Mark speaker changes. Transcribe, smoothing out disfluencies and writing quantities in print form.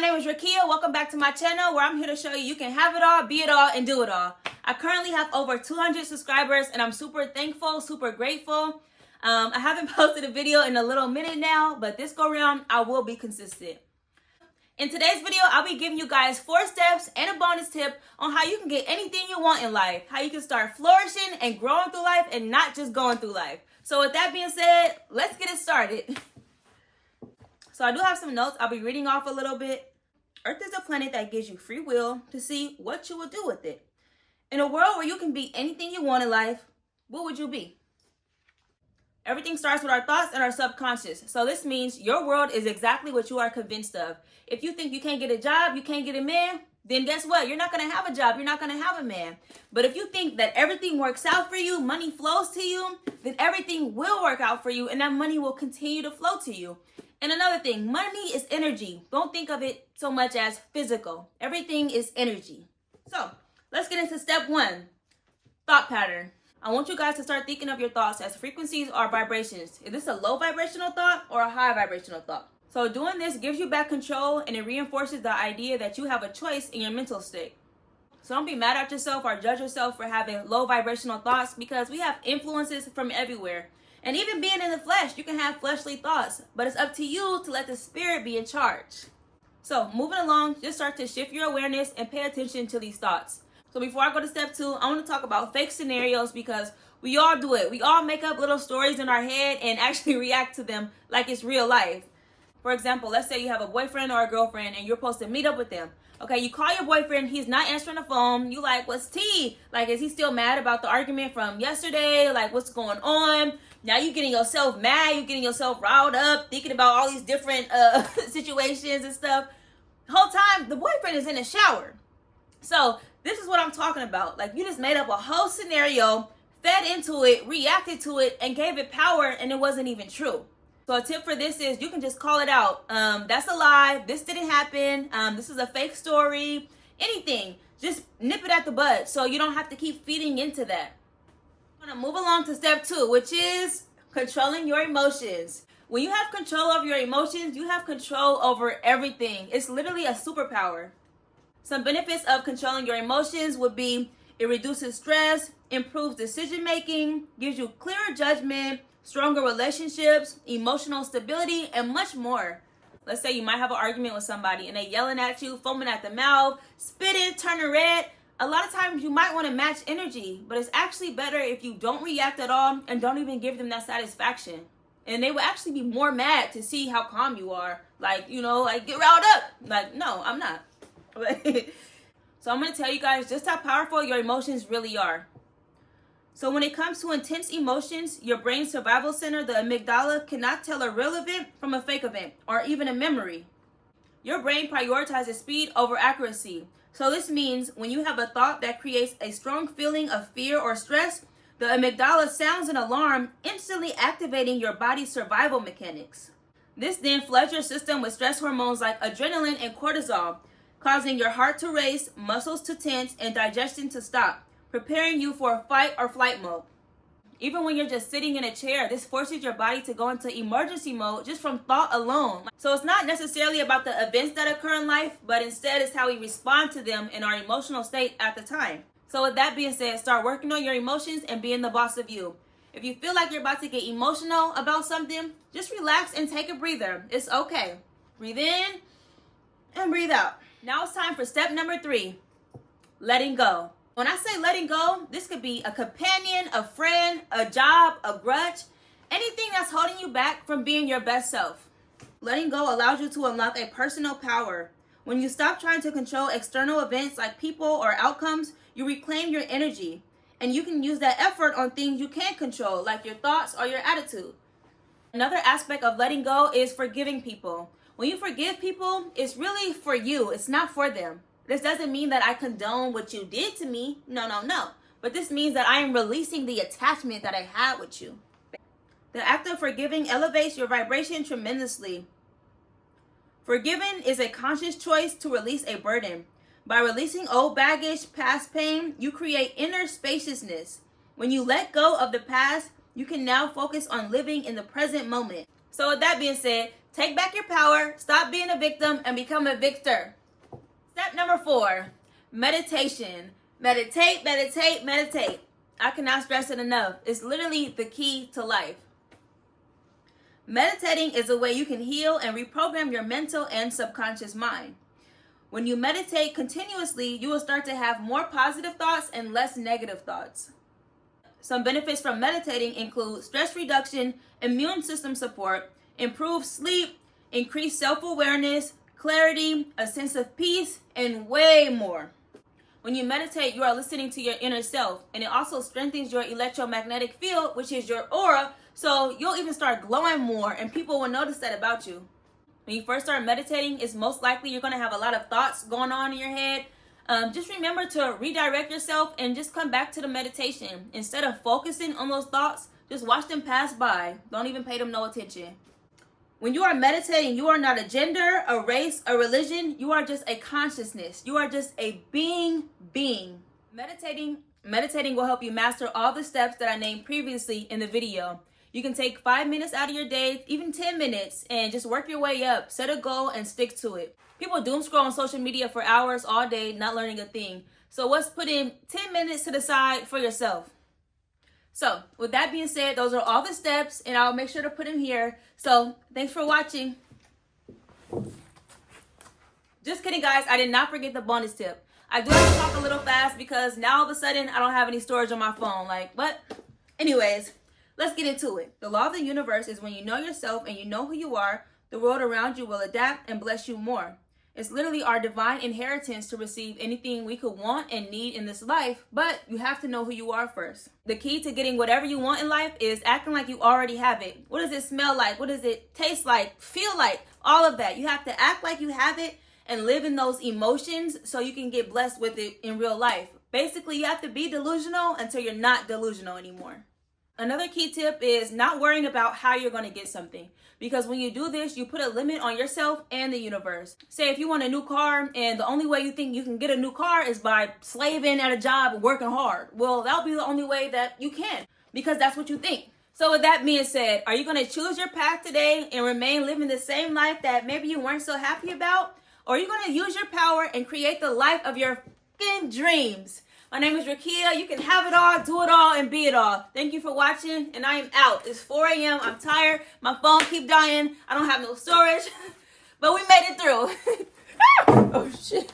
Speaker 1: name is Rakia. Welcome back to my channel where I'm here to show you can have it all, be it all, and do it all. I currently have over 200 subscribers and I'm super thankful, super grateful. I haven't posted a video in a little minute now, but this go around I will be consistent. In today's video, I'll be giving you guys 4 steps and a bonus tip on how you can get anything you want in life, how you can start flourishing and growing through life and not just going through life. So with that being said, let's get it started. So I do have some notes I'll be reading off a little bit. Earth is a planet that gives you free will to see what you will do with it. In a world where you can be anything you want in life, what would you be? Everything starts with our thoughts and our subconscious. So this means your world is exactly what you are convinced of. If you think you can't get a job, you can't get a man, then guess what? You're not going to have a job. You're not going to have a man. But if you think that everything works out for you, money flows to you, then everything will work out for you and that money will continue to flow to you. And another thing, money is energy. Don't think of it so much as physical. Everything is energy. So let's get into step 1, thought pattern. I want you guys to start thinking of your thoughts as frequencies or vibrations. Is this a low vibrational thought or a high vibrational thought? So doing this gives you back control and it reinforces the idea that you have a choice in your mental state. So don't be mad at yourself or judge yourself for having low vibrational thoughts because we have influences from everywhere. And even being in the flesh, you can have fleshly thoughts, but it's up to you to let the spirit be in charge. So moving along, just start to shift your awareness and pay attention to these thoughts. So before I go to step 2, I want to talk about fake scenarios because we all do it. We all make up little stories in our head and actually react to them like it's real life. For example, let's say you have a boyfriend or a girlfriend and you're supposed to meet up with them. Okay, you call your boyfriend, he's not answering the phone. You like, what's tea? Like, is he still mad about the argument from yesterday? Like, what's going on? Now you're getting yourself mad, you're getting yourself riled up, thinking about all these different situations and stuff. The whole time, the boyfriend is in the shower. So this is what I'm talking about. Like, you just made up a whole scenario, fed into it, reacted to it, and gave it power, and it wasn't even true. So a tip for this is you can just call it out. That's a lie. This didn't happen. This is a fake story. Anything. Just nip it at the bud so you don't have to keep feeding into that. I'm going to move along to step 2, which is controlling your emotions. When you have control over your emotions, you have control over everything. It's literally a superpower. Some benefits of controlling your emotions would be it reduces stress, improves decision making, gives you clearer judgment, stronger relationships, emotional stability, and much more. Let's say you might have an argument with somebody and they yelling at you, foaming at the mouth, spitting, turning red. A lot of times you might want to match energy, but it's actually better if you don't react at all and don't even give them that satisfaction. And they will actually be more mad to see how calm you are. Like, like get riled up. Like, no, I'm not. So I'm going to tell you guys just how powerful your emotions really are. So when it comes to intense emotions, your brain's survival center, the amygdala, cannot tell a real event from a fake event or even a memory. Your brain prioritizes speed over accuracy. So this means when you have a thought that creates a strong feeling of fear or stress, the amygdala sounds an alarm, instantly activating your body's survival mechanics. This then floods your system with stress hormones like adrenaline and cortisol, causing your heart to race, muscles to tense, and digestion to stop, preparing you for fight or flight mode. Even when you're just sitting in a chair, this forces your body to go into emergency mode just from thought alone. So it's not necessarily about the events that occur in life, but instead it's how we respond to them in our emotional state at the time. So with that being said, start working on your emotions and being the boss of you. If you feel like you're about to get emotional about something, just relax and take a breather. It's okay. Breathe in and breathe out. Now it's time for step number 3, letting go. When I say letting go, this could be a companion, a friend, a job, a grudge, anything that's holding you back from being your best self. Letting go allows you to unlock a personal power. When you stop trying to control external events like people or outcomes, you reclaim your energy. And you can use that effort on things you can't control, like your thoughts or your attitude. Another aspect of letting go is forgiving people. When you forgive people, it's really for you. It's not for them. This doesn't mean that I condone what you did to me. No. But this means that I am releasing the attachment that I had with you. The act of forgiving elevates your vibration tremendously. Forgiving is a conscious choice to release a burden. By releasing old baggage, past pain, you create inner spaciousness. When you let go of the past, you can now focus on living in the present moment. So with that being said, take back your power, stop being a victim, and become a victor. Step number 4, meditation. Meditate, meditate, meditate. I cannot stress it enough. It's literally the key to life. Meditating is a way you can heal and reprogram your mental and subconscious mind. When you meditate continuously, you will start to have more positive thoughts and less negative thoughts. Some benefits from meditating include stress reduction, immune system support, improved sleep, increased self-awareness, clarity, a sense of peace, and way more. When you meditate, you are listening to your inner self, and it also strengthens your electromagnetic field, which is your aura, so you'll even start glowing more, and people will notice that about you. When you first start meditating, it's most likely you're going to have a lot of thoughts going on in your head. Just remember to redirect yourself and just come back to the meditation. Instead of focusing on those thoughts, just watch them pass by. Don't even pay them no attention. When you are meditating, you are not a gender, a race, a religion. You are just a consciousness. You are just a being. Meditating will help you master all the steps that I named previously in the video. You can take 5 minutes out of your day, even 10 minutes, and just work your way up. Set a goal and stick to it. People doom scroll on social media for hours all day, not learning a thing. So what's putting 10 minutes to the side for yourself? So with that being said, those are all the steps, and I'll make sure to put them here. So thanks for watching. Just kidding, guys. I did not forget the bonus tip. I do have to talk a little fast because now all of a sudden I don't have any storage on my phone. Like, what? Anyways, let's get into it. The law of the universe is when you know yourself and you know who you are, the world around you will adapt and bless you more. It's literally our divine inheritance to receive anything we could want and need in this life, but you have to know who you are first. The key to getting whatever you want in life is acting like you already have it. What does it smell like? What does it taste like? Feel like? All of that. You have to act like you have it and live in those emotions so you can get blessed with it in real life. Basically, you have to be delusional until you're not delusional anymore. Another key tip is not worrying about how you're going to get something. Because when you do this, you put a limit on yourself and the universe. Say if you want a new car and the only way you think you can get a new car is by slaving at a job and working hard. Well, that'll be the only way that you can because that's what you think. So with that being said, are you going to choose your path today and remain living the same life that maybe you weren't so happy about? Or are you going to use your power and create the life of your fucking dreams? My name is Rakia. You can have it all, do it all, and be it all. Thank you for watching, and I am out. It's 4 a.m. I'm tired. My phone keep dying. I don't have no storage, but we made it through. Oh, shit.